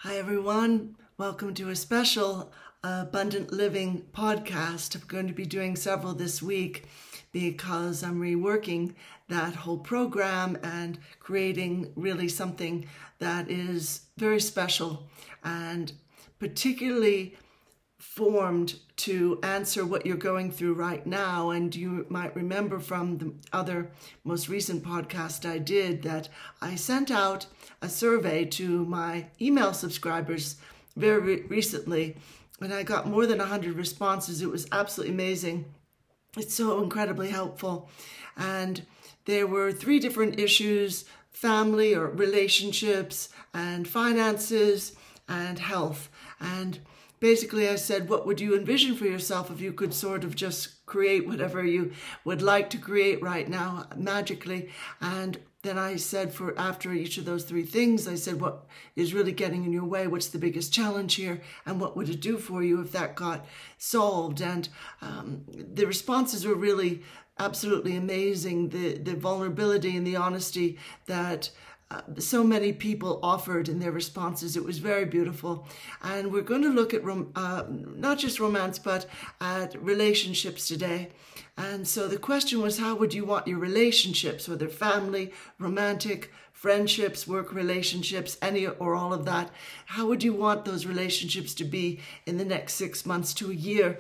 Hi everyone, welcome to a special Abundant Living podcast. I'm going to be doing several this week because I'm reworking that whole program and creating really something that is very special and particularly formed to answer what you're going through right now. And you might remember from the other most recent podcast I did that I sent out a survey to my email subscribers very recently, and I got more than 100 responses. It was absolutely amazing. It's so incredibly helpful. And there were 3 different issues: family or relationships, and finances, and health. And basically, I said, what would you envision for yourself if you could sort of just create whatever you would like to create right now magically? And then I said, for after each of those 3 things, I said, what is really getting in your way? What's the biggest challenge here? And what would it do for you if that got solved? And the responses were really absolutely amazing. The vulnerability and the honesty that so many people offered in their responses. It was very beautiful. And we're going to look at not just romance, but at relationships today. And so the question was, how would you want your relationships, whether family, romantic, friendships, work relationships, any or all of that, how would you want those relationships to be in the next 6 months to a year?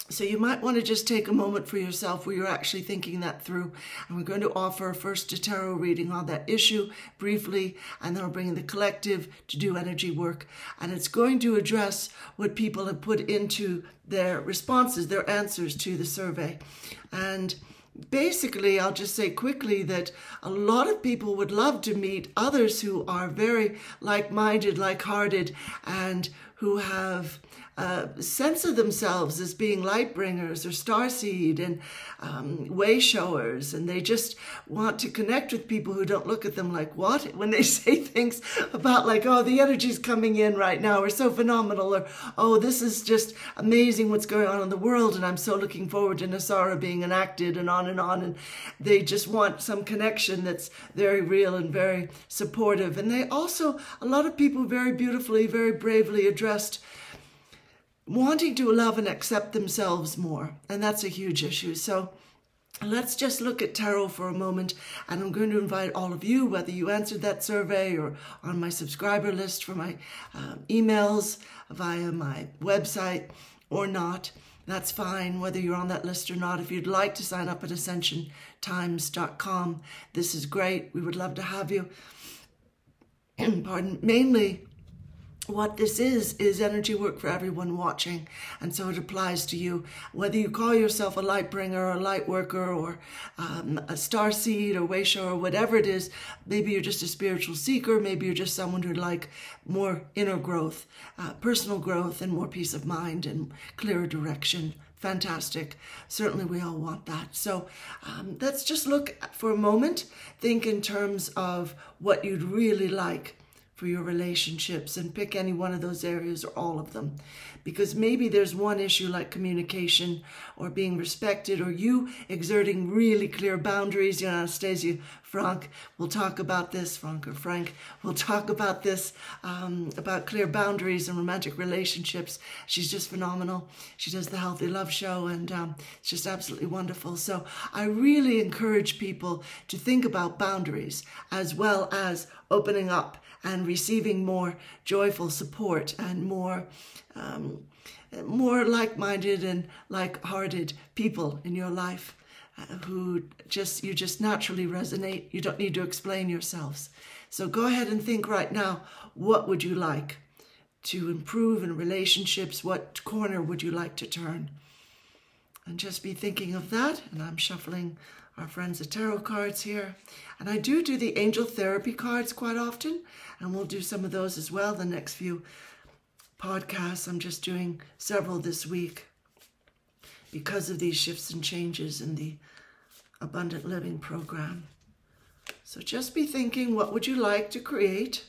So you might want to just take a moment for yourself where you're actually thinking that through. And we're going to offer first a tarot reading on that issue briefly, and then we'll bring in the collective to do energy work. And it's going to address what people have put into their responses, their answers to the survey. And basically, I'll just say quickly that a lot of people would love to meet others who are very like-minded, like-hearted, and who have a sense of themselves as being light bringers or starseed and way showers, and they just want to connect with people who don't look at them like, what? When they say things about like, oh, the energy's coming in right now, or so phenomenal, or oh, this is just amazing what's going on in the world, and I'm so looking forward to Nasara being enacted, and on, and they just want some connection that's very real and very supportive. And they also, a lot of people very beautifully, very bravely addressed wanting to love and accept themselves more. And that's a huge issue. So let's just look at tarot for a moment. And I'm going to invite all of you, whether you answered that survey or on my subscriber list for my emails via my website or not. That's fine, whether you're on that list or not. If you'd like to sign up at ascensiontimes.com, this is great. We would love to have you. Pardon. Mainly, what this is energy work for everyone watching, and so it applies to you, whether you call yourself a light bringer or a light worker or a starseed or wayshower or whatever it is. Maybe you're just a spiritual seeker, maybe you're just someone who'd like more inner growth, personal growth, and more peace of mind and clearer direction. Fantastic. Certainly we all want that. So let's just look for a moment, think in terms of what you'd really like for your relationships, and pick any one of those areas or all of them, because maybe there's one issue like communication or being respected, or you exerting really clear boundaries. You know, Anastasia Frank will talk about this, Frank will talk about this, about clear boundaries and romantic relationships. She's just phenomenal. She does the Healthy Love Show, and it's just absolutely wonderful. So I really encourage people to think about boundaries as well as opening up and receiving more joyful support and more like-minded and like-hearted people in your life who you just naturally resonate. You don't need to explain yourselves. So go ahead and think right now, what would you like to improve in relationships? What corner would you like to turn? And just be thinking of that. And I'm shuffling our friends at tarot cards here. And I do the angel therapy cards quite often, and we'll do some of those as well the next few podcasts. I'm just doing several this week because of these shifts and changes in the Abundant Living program. So just be thinking, what would you like to create?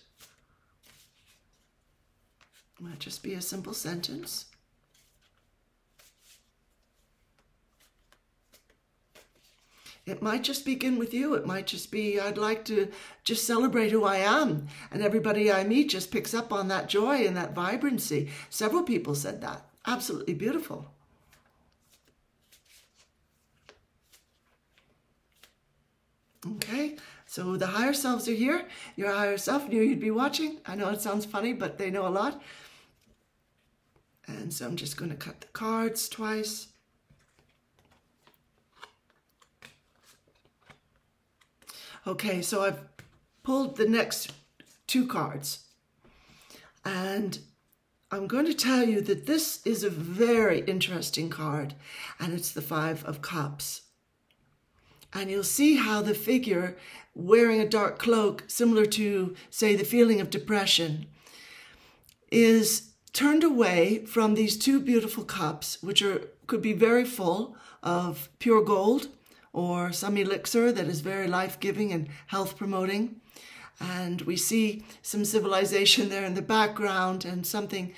It might just be a simple sentence. It might just begin with you. It might just be, I'd like to just celebrate who I am. And everybody I meet just picks up on that joy and that vibrancy. Several people said that. Absolutely beautiful. Okay, so the higher selves are here. Your higher self knew you'd be watching. I know it sounds funny, but they know a lot. And so I'm just going to cut the cards twice. Okay, so I've pulled the next 2 cards. And I'm going to tell you that this is a very interesting card. And it's the 5 of Cups. And you'll see how the figure wearing a dark cloak, similar to, say, the feeling of depression, is turned away from these 2 beautiful cups, which could be very full of pure gold or some elixir that is very life-giving and health-promoting. And we see some civilization there in the background and something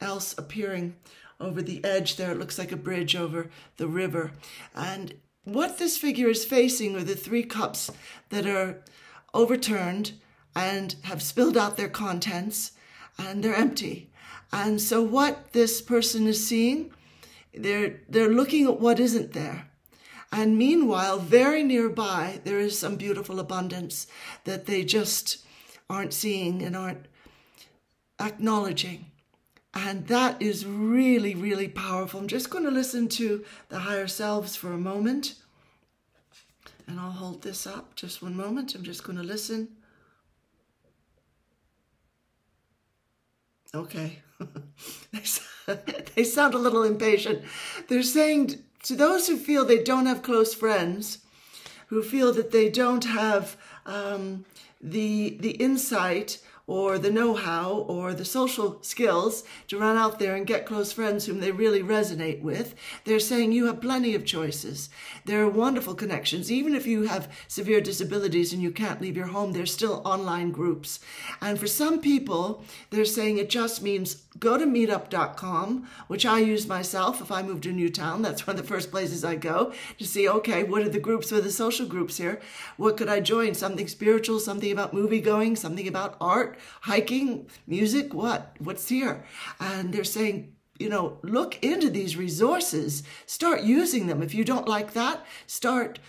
else appearing over the edge there. It looks like a bridge over the river. And what this figure is facing are the 3 cups that are overturned and have spilled out their contents, and they're empty. And so what this person is seeing, they're looking at what isn't there. And meanwhile, very nearby, there is some beautiful abundance that they just aren't seeing and aren't acknowledging. And that is really, really powerful. I'm just going to listen to the higher selves for a moment. And I'll hold this up just one moment. I'm just going to listen. Okay. They sound a little impatient. They're saying to those who feel they don't have close friends, who feel that they don't have the insight or the know-how or the social skills to run out there and get close friends whom they really resonate with, they're saying you have plenty of choices. There are wonderful connections. Even if you have severe disabilities and you can't leave your home, there's still online groups. And for some people, they're saying it just means go to meetup.com, which I use myself. If I move to a new town, that's one of the first places I go to see, okay, what are the groups, what are the social groups here? What could I join? Something spiritual, something about movie going, something about art, hiking, music, what's here? And they're saying, you know, look into these resources, start using them. If you don't like that, start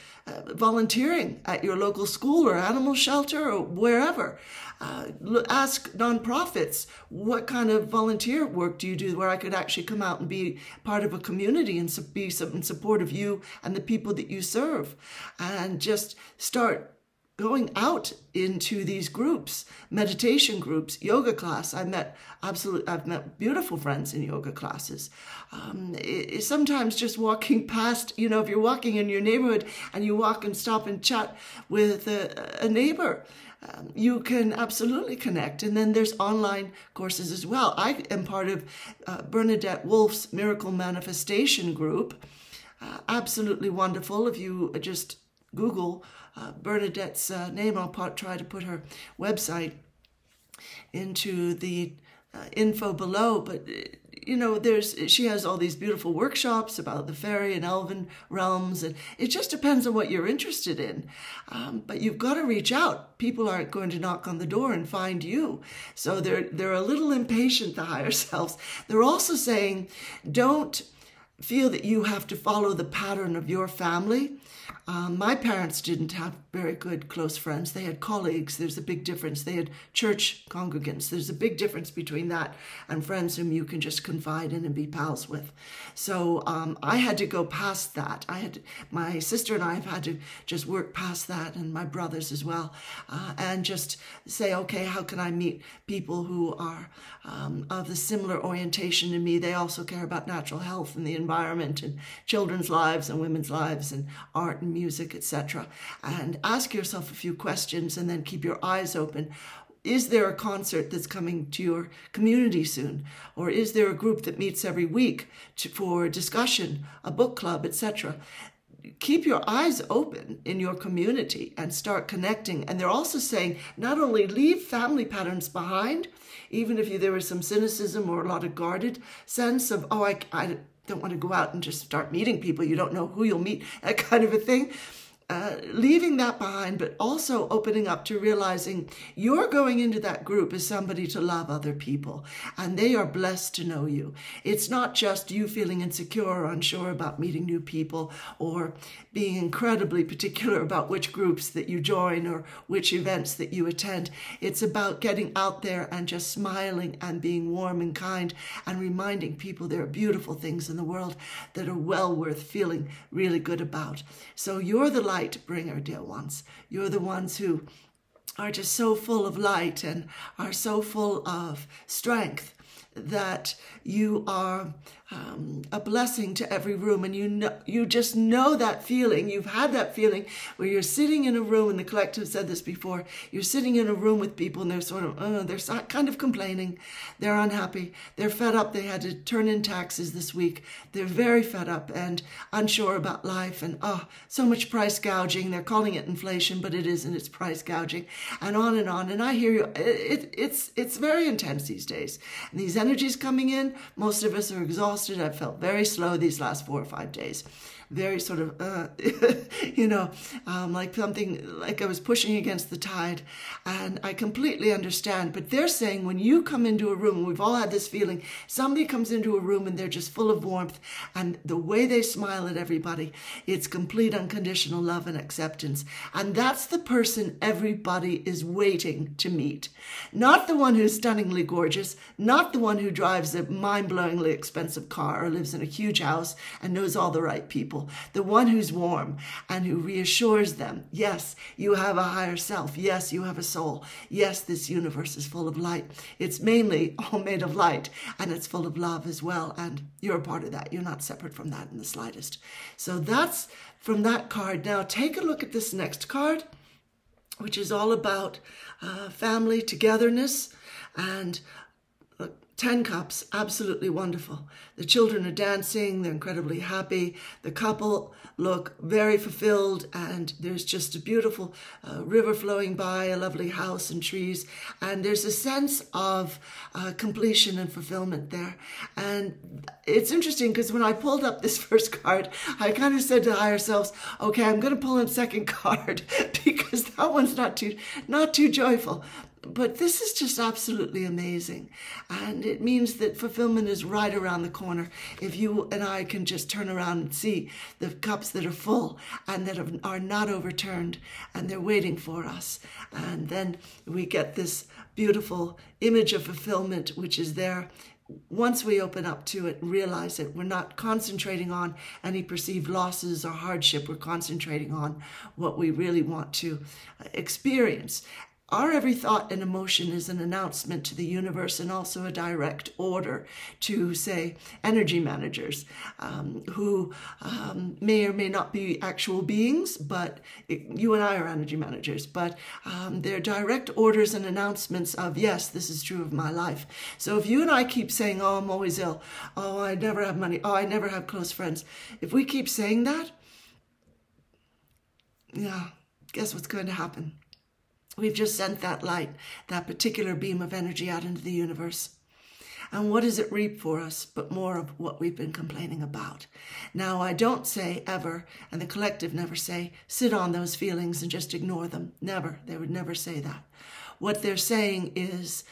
volunteering at your local school or animal shelter or wherever. Ask nonprofits, what kind of volunteer work do you do where I could actually come out and be part of a community and be in support of you and the people that you serve, and just start going out into these groups, meditation groups, yoga class. I've met beautiful friends in yoga classes. It's sometimes just walking past, you know, if you're walking in your neighborhood and you walk and stop and chat with a neighbor, you can absolutely connect. And then there's online courses as well. I am part of Bernadette Wolf's Miracle Manifestation group. Absolutely wonderful. If you just Google Bernadette's name, I'll try to put her website into the info below. But you know, she has all these beautiful workshops about the fairy and elven realms, and it just depends on what you're interested in. But you've got to reach out. People aren't going to knock on the door and find you. So they're a little impatient, the higher selves. They're also saying, don't feel that you have to follow the pattern of your family. My parents didn't have very good close friends. They had colleagues. There's a big difference. They had church congregants. There's a big difference between that and friends whom you can just confide in and be pals with. So I had to go past that. My sister and I have had to just work past that, and my brothers as well, and just say, okay, how can I meet people who are of the similar orientation to me? They also care about natural health and the environment and children's lives and women's lives and art and music, etc. And ask yourself a few questions and then keep your eyes open. Is there a concert that's coming to your community soon? Or is there a group that meets every week for discussion, a book club, etc.? Keep your eyes open in your community and start connecting. And they're also saying, not only leave family patterns behind, even if there was some cynicism or a lot of guarded sense of, I don't want to go out and just start meeting people. You don't know who you'll meet, that kind of a thing. leaving that behind, but also opening up to realizing you're going into that group as somebody to love other people, and they are blessed to know you. It's not just you feeling insecure or unsure about meeting new people or being incredibly particular about which groups that you join or which events that you attend. It's about getting out there and just smiling and being warm and kind and reminding people there are beautiful things in the world that are well worth feeling really good about. So you're the light bringer, dear ones. You're the ones who are just so full of light and are so full of strength that you are a blessing to every room. And you just know that feeling. You've had that feeling where you're sitting in a room, and the collective said this before, you're sitting in a room with people and they're sort of, they're kind of complaining. They're unhappy. They're fed up. They had to turn in taxes this week. They're very fed up and unsure about life, and so much price gouging. They're calling it inflation, but it isn't. It's price gouging, and on and on. And I hear you. It's very intense these days. And these energies coming in, most of us are exhausted. I've felt very slow these last 4 or 5 days. Very sort of, like something, like I was pushing against the tide. And I completely understand. But they're saying when you come into a room, we've all had this feeling, somebody comes into a room and they're just full of warmth. And the way they smile at everybody, it's complete unconditional love and acceptance. And that's the person everybody is waiting to meet. Not the one who's stunningly gorgeous, not the one who drives a mind-blowingly expensive car or lives in a huge house and knows all the right people. The one who's warm and who reassures them, yes, you have a higher self. Yes, you have a soul. Yes, this universe is full of light. It's mainly all made of light, and it's full of love as well. And you're a part of that. You're not separate from that in the slightest. So that's from that card. Now take a look at this next card, which is all about family togetherness and 10 cups, absolutely wonderful. The children are dancing, they're incredibly happy. The couple look very fulfilled, and there's just a beautiful river flowing by, a lovely house and trees. And there's a sense of completion and fulfillment there. And it's interesting because when I pulled up this first card, I kind of said to higher selves, okay, I'm going to pull in second card because that one's not too joyful. But this is just absolutely amazing. And it means that fulfillment is right around the corner. If you and I can just turn around and see the cups that are full and that are not overturned, and they're waiting for us. And then we get this beautiful image of fulfillment, which is there. Once we open up to it and realize it, we're not concentrating on any perceived losses or hardship. We're concentrating on what we really want to experience. Our every thought and emotion is an announcement to the universe and also a direct order to, say, energy managers who may or may not be actual beings, but you and I are energy managers, but they're direct orders and announcements of, yes, this is true of my life. So if you and I keep saying, oh, I'm always ill, oh, I never have money, oh, I never have close friends, if we keep saying that, yeah, guess what's going to happen? We've just sent that light, that particular beam of energy out into the universe. And what does it reap for us but more of what we've been complaining about? Now, I don't say ever, and the collective never say, sit on those feelings and just ignore them. Never. They would never say that. What they're saying is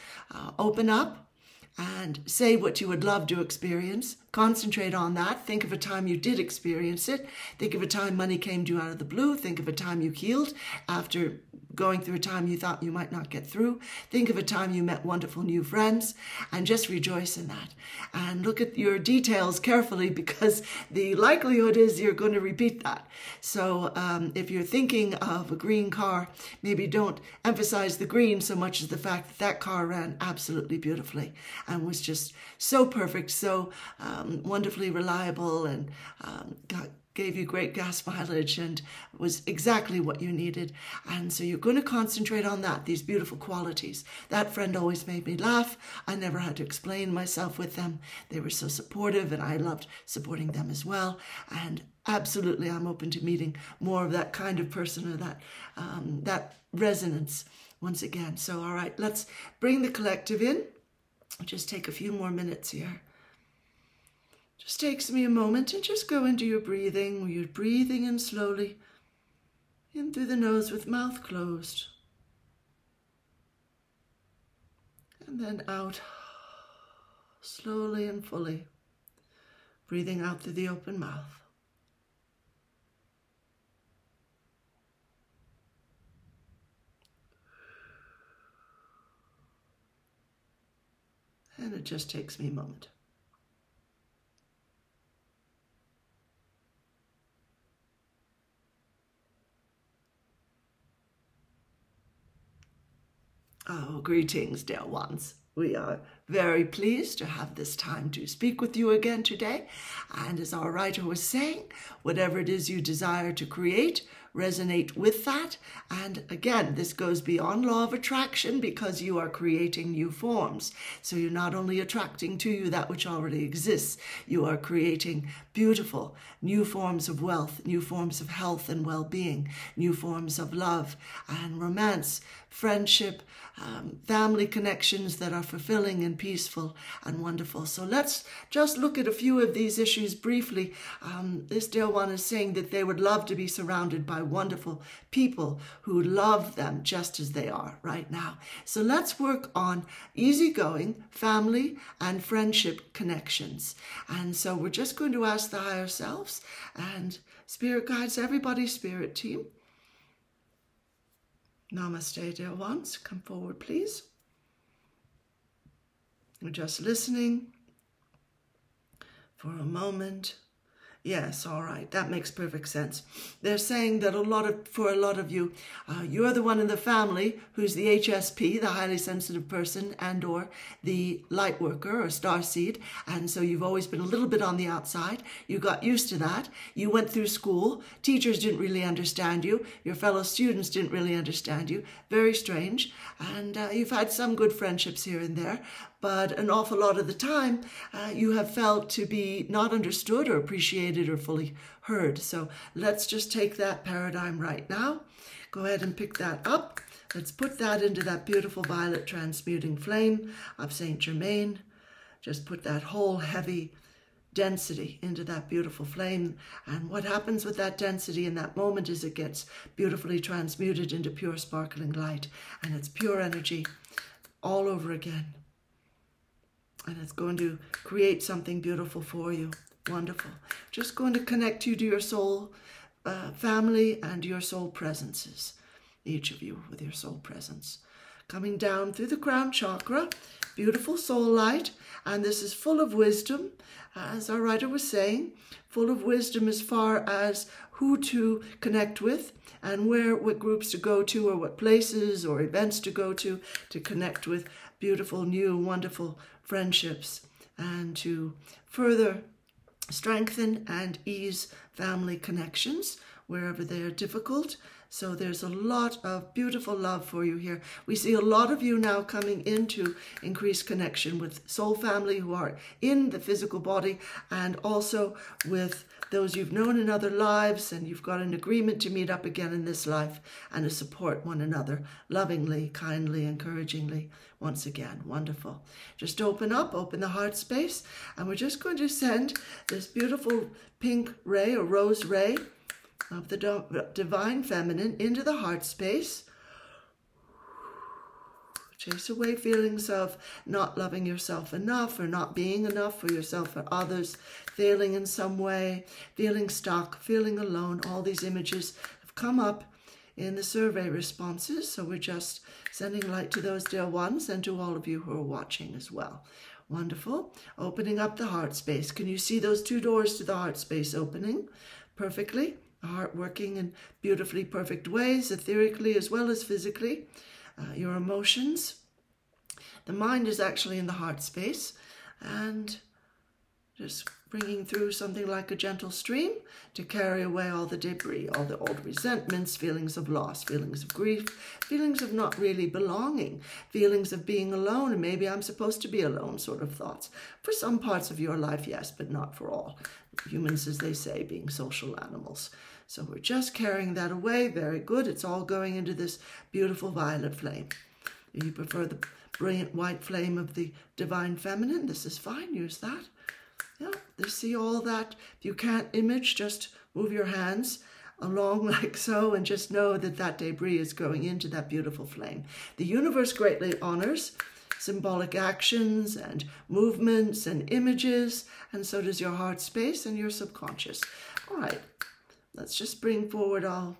open up and say what you would love to experience. Concentrate on that. Think of a time you did experience it. Think of a time money came to you out of the blue. Think of a time you healed after going through a time you thought you might not get through. Think of a time you met wonderful new friends, and just rejoice in that. And look at your details carefully, because the likelihood is you're going to repeat that. So if you're thinking of a green car, maybe don't emphasize the green so much as the fact that that car ran absolutely beautifully and was just so perfect, so wonderfully reliable, and gave you great gas mileage and was exactly what you needed. And so you're going to concentrate on that, these beautiful qualities. That friend always made me laugh. I never had to explain myself with them. They were so supportive, and I loved supporting them as well. And absolutely, I'm open to meeting more of that kind of person, or that resonance once again. So, all right, let's bring the collective in. I'll just take a few more minutes here. Just takes me a moment, and just go into your breathing, where you're breathing in slowly, In through the nose with mouth closed. And then out slowly and fully, breathing out through the open mouth. And it just takes me a moment. Oh, greetings, dear ones. We are very pleased to have this time to speak with you again today. And as our writer was saying, whatever it is you desire to create, resonate with that. And again, this goes beyond law of attraction because you are creating new forms. So you're not only attracting to you that which already exists, you are creating beautiful new forms of wealth, new forms of health and well-being, new forms of love and romance, friendship, family connections that are fulfilling and peaceful and wonderful. So let's just look at a few of these issues briefly. This dear one is saying that they would love to be surrounded by wonderful people who love them just as they are right now. So let's work on easygoing family and friendship connections. And so we're just going to ask the higher selves and spirit guides, everybody, spirit team. Namaste, dear ones. Come forward, please. We're just listening for a moment. Yes, all right. That makes perfect sense. They're saying that for a lot of you, you're the one in the family who's the HSP, the highly sensitive person, and or the light worker or starseed. And so you've always been a little bit on the outside. You got used to that. You went through school. Teachers didn't really understand you. Your fellow students didn't really understand you. Very strange. And you've had some good friendships here and there. But an awful lot of the time, you have felt to be not understood or appreciated or fully heard. So let's just take that paradigm right now. Go ahead and pick that up. Let's put that into that beautiful violet transmuting flame of Saint Germain. Just put that whole heavy density into that beautiful flame. And what happens with that density in that moment is it gets beautifully transmuted into pure sparkling light. And it's pure energy all over again. And it's going to create something beautiful for you. Wonderful. Just going to connect you to your soul family and your soul presences. Each of you with your soul presence. Coming down through the crown chakra. Beautiful soul light. And this is full of wisdom. As our writer was saying, full of wisdom as far as who to connect with and what groups to go to or what places or events to go to connect with beautiful, new, wonderful friendships and to further strengthen and ease family connections wherever they are difficult. So there's a lot of beautiful love for you here. We see a lot of you now coming into increased connection with soul family who are in the physical body and also with those you've known in other lives, and you've got an agreement to meet up again in this life and to support one another lovingly, kindly, encouragingly. Once again, wonderful. Just open the heart space, and we're just going to send this beautiful pink ray or rose ray of the divine feminine into the heart space. Chase away feelings of not loving yourself enough or not being enough for yourself or others, failing in some way, feeling stuck, feeling alone. All these images have come up in the survey responses, so we're just sending light to those dear ones and to all of you who are watching as well. Wonderful. Opening up the heart space. Can you see those two doors to the heart space opening perfectly? The heart working in beautifully perfect ways, etherically as well as physically. Your emotions. The mind is actually in the heart space, and just bringing through something like a gentle stream to carry away all the debris, all the old resentments, feelings of loss, feelings of grief, feelings of not really belonging, feelings of being alone, and maybe I'm supposed to be alone sort of thoughts. For some parts of your life, yes, but not for all. Humans, as they say, being social animals. So we're just carrying that away. Very good. It's all going into this beautiful violet flame. If you prefer the brilliant white flame of the divine feminine, this is fine. Use that. Yeah, you see all that. If you can't image, just move your hands along like so, and just know that that debris is going into that beautiful flame. The universe greatly honors symbolic actions and movements and images, and so does your heart space and your subconscious. All right, let's just bring forward all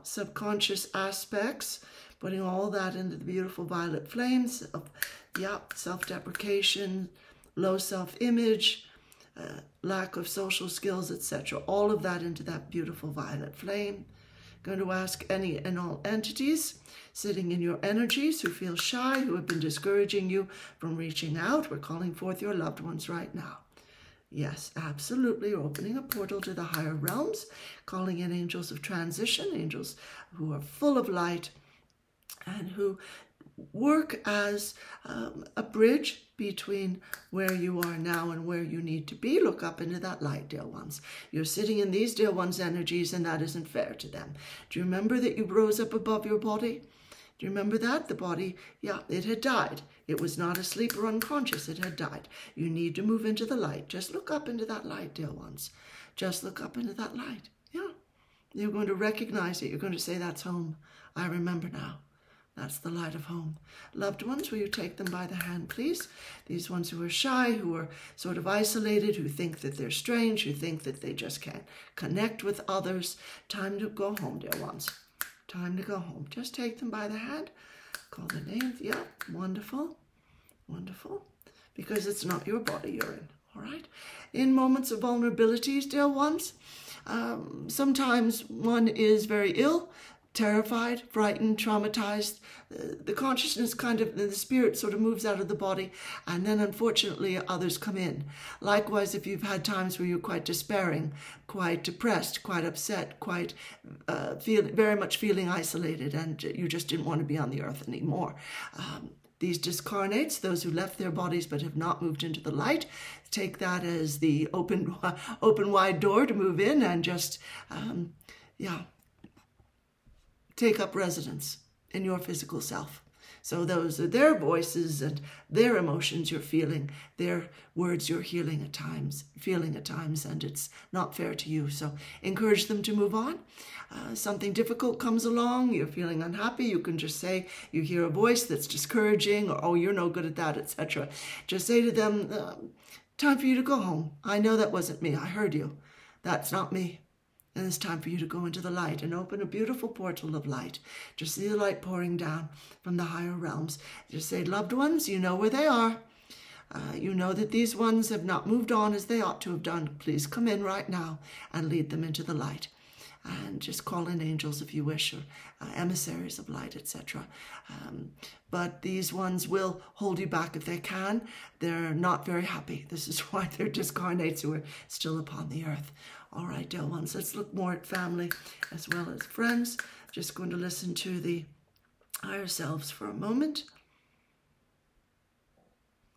subconscious aspects, putting all that into the beautiful violet flames of self-deprecation, low self-image, lack of social skills, etc. All of that into that beautiful violet flame. Going to ask any and all entities sitting in your energies who feel shy, who have been discouraging you from reaching out. We're calling forth your loved ones right now. Yes, absolutely. You're opening a portal to the higher realms, calling in angels of transition, angels who are full of light and who work as a bridge between where you are now and where you need to be. Look up into that light, dear ones. You're sitting in these dear ones' energies, and that isn't fair to them. Do you remember that you rose up above your body? Do you remember that? The body, it had died. It was not asleep or unconscious. It had died. You need to move into the light. Just look up into that light, dear ones. Just look up into that light. Yeah. You're going to recognize it. You're going to say, that's home. I remember now. That's the light of home. Loved ones, will you take them by the hand, please? These ones who are shy, who are sort of isolated, who think that they're strange, who think that they just can't connect with others. Time to go home, dear ones. Time to go home. Just take them by the hand. Call the names. Yeah, wonderful. Wonderful. Because it's not your body you're in, all right? In moments of vulnerabilities, dear ones, sometimes one is very ill, terrified, frightened, traumatized. The consciousness the spirit sort of moves out of the body, and then unfortunately others come in. Likewise, if you've had times where you're quite despairing, quite depressed, quite upset, quite very much feeling isolated, and you just didn't want to be on the earth anymore. These discarnates, those who left their bodies but have not moved into the light, take that as the open wide door to move in and just, take up residence in your physical self. So those are their voices and their emotions you're feeling, their words you're feeling at times, and it's not fair to you. So encourage them to move on. Something difficult comes along, you're feeling unhappy, you can just say, you hear a voice that's discouraging, or, oh, you're no good at that, etc. Just say to them, time for you to go home. I know that wasn't me. I heard you. That's not me. And it's time for you to go into the light and open a beautiful portal of light. Just see the light pouring down from the higher realms. Just say, loved ones, you know where they are. You know that these ones have not moved on as they ought to have done. Please come in right now and lead them into the light. And just call in angels if you wish, or emissaries of light, etc. But these ones will hold you back if they can. They're not very happy. This is why they're discarnates who are still upon the earth. All right, dear ones, let's look more at family as well as friends. Just going to listen to the higher selves for a moment.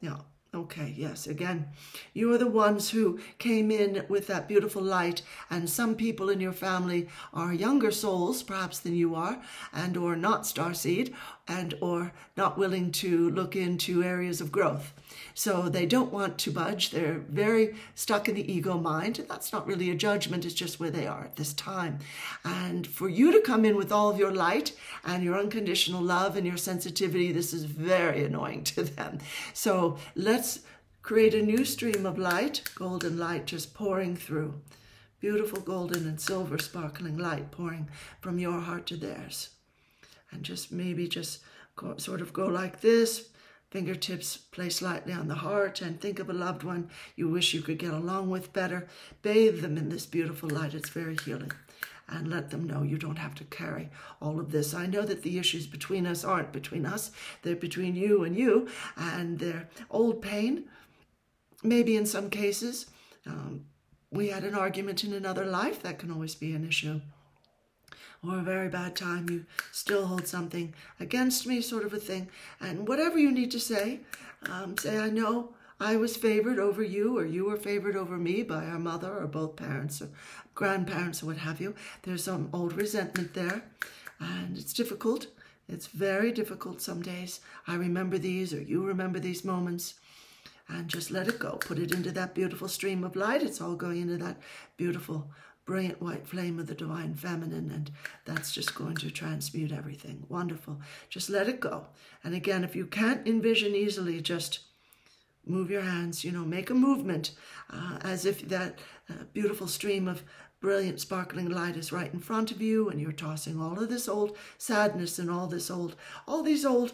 Yeah. Okay, yes, again, you are the ones who came in with that beautiful light, and some people in your family are younger souls, perhaps than you are, and or not starseed, and or not willing to look into areas of growth. So they don't want to budge. They're very stuck in the ego mind. That's not really a judgment. It's just where they are at this time. And for you to come in with all of your light and your unconditional love and your sensitivity, this is very annoying to them. So let's create a new stream of light, golden light just pouring through. Beautiful golden and silver sparkling light pouring from your heart to theirs. And just maybe just sort of go like this. Fingertips placed lightly on the heart, and think of a loved one you wish you could get along with better. Bathe them in this beautiful light. It's very healing. And let them know you don't have to carry all of this. I know that the issues between us aren't between us. They're between you, and they're old pain. Maybe in some cases, we had an argument in another life. That can always be an issue. Or a very bad time, you still hold something against me, sort of a thing. And whatever you need to say, say, I know I was favored over you, or you were favored over me by our mother, or both parents, or grandparents, or what have you. There's some old resentment there, and it's difficult. It's very difficult some days. I remember these, or you remember these moments. And just let it go. Put it into that beautiful stream of light. It's all going into that beautiful brilliant white flame of the divine feminine, and that's just going to transmute everything. Wonderful. Just let it go. And again, if you can't envision easily, just move your hands, make a movement as if that beautiful stream of brilliant sparkling light is right in front of you, and you're tossing all of this old sadness and all these old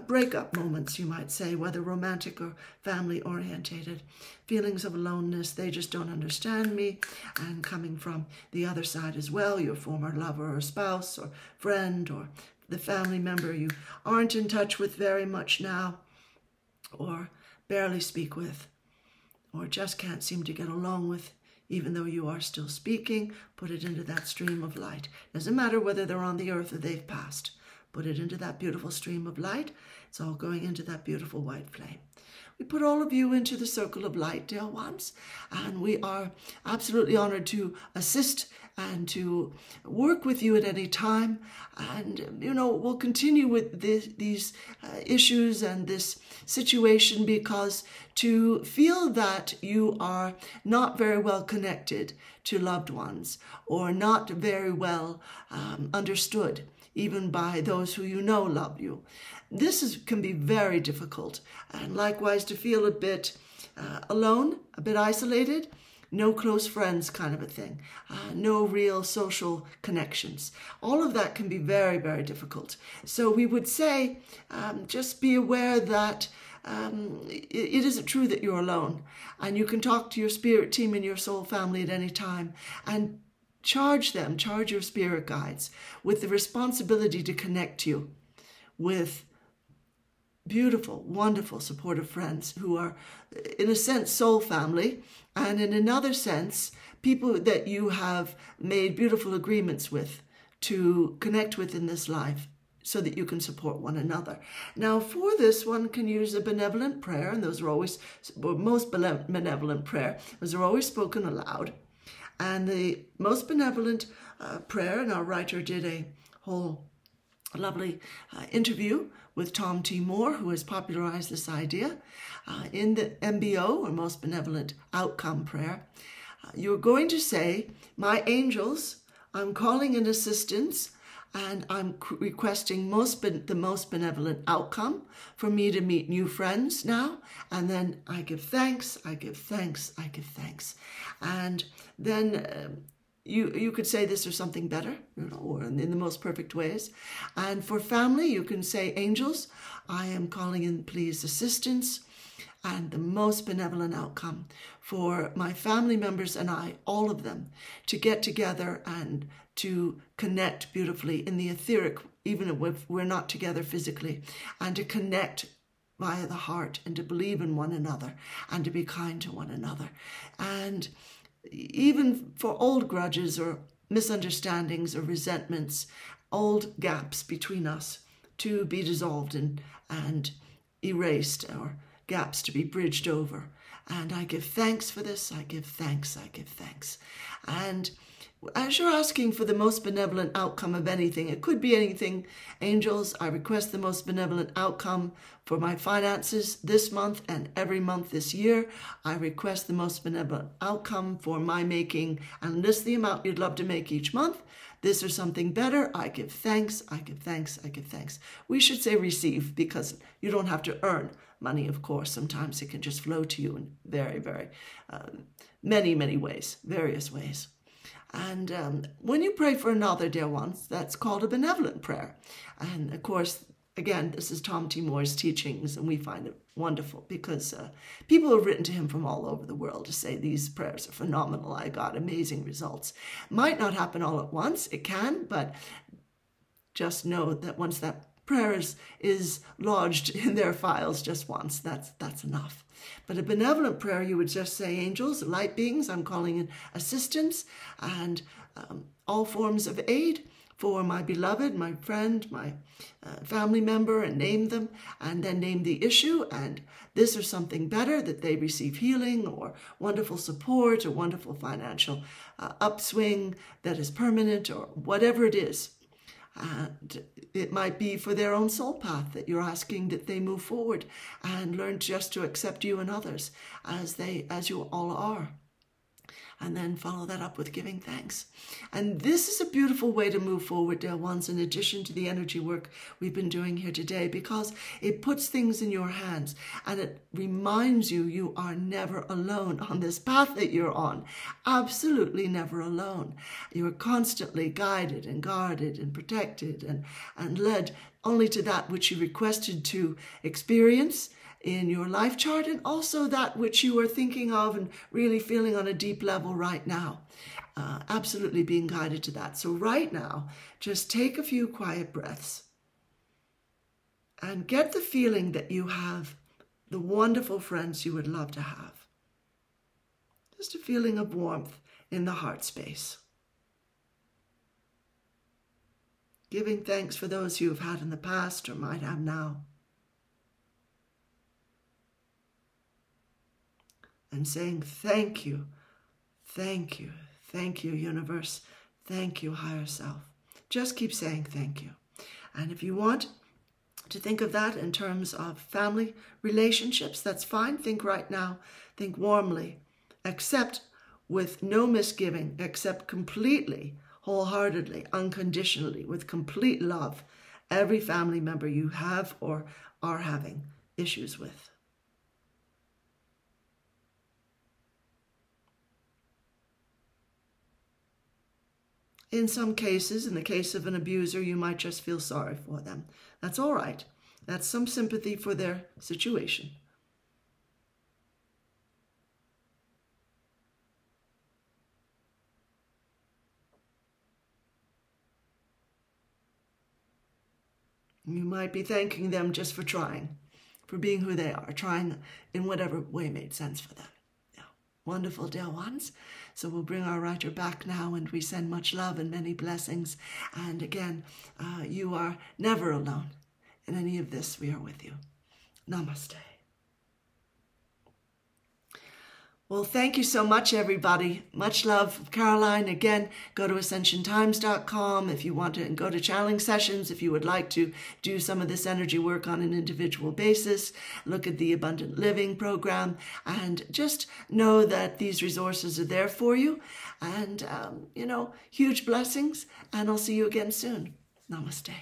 breakup moments, you might say, whether romantic or family orientated, feelings of aloneness. They just don't understand me, and coming from the other side as well, your former lover or spouse or friend or the family member you aren't in touch with very much now, or barely speak with, or just can't seem to get along with, even though you are still speaking. Put it into that stream of light. Doesn't matter whether they're on the earth or they've passed. Put it into that beautiful stream of light. It's all going into that beautiful white flame. We put all of you into the circle of light, dear ones, and we are absolutely honored to assist and to work with you at any time. And, we'll continue with these issues and this situation, because to feel that you are not very well connected to loved ones, or not very well understood, even by those who love you, this can be very difficult. And likewise, to feel a bit alone, a bit isolated, no close friends kind of a thing, no real social connections. All of that can be very, very difficult. So we would say, just be aware that it isn't true that you're alone, and you can talk to your spirit team and your soul family at any time, and charge your spirit guides with the responsibility to connect you with beautiful, wonderful, supportive friends who are, in a sense, soul family, and in another sense, people that you have made beautiful agreements with to connect with in this life, so that you can support one another. Now, for this, one can use a benevolent prayer, and those are always, most benevolent prayer, those are always spoken aloud. And the most benevolent prayer, and our writer did a whole lovely interview with Tom T. Moore, who has popularized this idea in the MBO, or Most Benevolent Outcome Prayer. You're going to say, "My angels, I'm calling in assistance, and I'm requesting the most benevolent outcome for me to meet new friends now. And then I give thanks, I give thanks, I give thanks." And then you could say this or something better, or in the most perfect ways. And for family, you can say, "Angels, I am calling in, please, assistance and the most benevolent outcome for my family members and I, all of them, to get together and to connect beautifully in the etheric, even if we're not together physically, and to connect via the heart, and to believe in one another, and to be kind to one another. And even for old grudges or misunderstandings or resentments, old gaps between us, to be dissolved and erased, or gaps to be bridged over. And I give thanks for this, I give thanks, I give thanks. And as you're asking for the most benevolent outcome of anything, it could be anything. Angels, I request the most benevolent outcome for my finances this month and every month this year. I request the most benevolent outcome for my making, and list the amount you'd love to make each month. This or something better, I give thanks, I give thanks, I give thanks. We should say receive, because you don't have to earn money, of course. Sometimes it can just flow to you in very, very many ways, various ways. And when you pray for another, dear ones, that's called a benevolent prayer. And of course, again, this is Tom T. Moore's teachings, and we find it wonderful because people have written to him from all over the world to say these prayers are phenomenal. I got amazing results. Might not happen all at once. It can, but just know that once that prayer is lodged in their files just once, that's enough. But a benevolent prayer, you would just say, "Angels, light beings, I'm calling in assistance and all forms of aid for my beloved, my friend, my family member," and name them, and then name the issue, and this or something better, that they receive healing or wonderful support or wonderful financial upswing that is permanent, or whatever it is. And it might be for their own soul path that you're asking that they move forward and learn just to accept you and others as you all are. and then follow that up with giving thanks. And this is a beautiful way to move forward, dear ones, in addition to the energy work we've been doing here today, because it puts things in your hands and it reminds you you are never alone on this path that you're on. Absolutely never alone. You're constantly guided and guarded and protected and led only to that which you requested to experience in your life chart, and also that which you are thinking of and really feeling on a deep level right now. Absolutely being guided to that. So right now, just take a few quiet breaths and get the feeling that you have the wonderful friends you would love to have. Just a feeling of warmth in the heart space. Giving thanks for those you've had in the past or might have now. And saying thank you, thank you, thank you, universe, thank you, higher self. Just keep saying thank you. And if you want to think of that in terms of family relationships, that's fine. Think right now, think warmly, accept with no misgiving, accept completely, wholeheartedly, unconditionally, with complete love, every family member you have or are having issues with. In some cases, in the case of an abuser, you might just feel sorry for them. That's all right. That's some sympathy for their situation. You might be thanking them just for trying, for being who they are, trying in whatever way made sense for them. Yeah. Wonderful, dear ones. So we'll bring our writer back now, and we send much love and many blessings. And again, you are never alone. In any of this, we are with you. Namaste. Well, thank you so much, everybody. Much love, Caroline. Again, go to ascensiontimes.com if you want to, and go to channeling sessions if you would like to do some of this energy work on an individual basis. Look at the Abundant Living program, and just know that these resources are there for you. And, huge blessings, and I'll see you again soon. Namaste.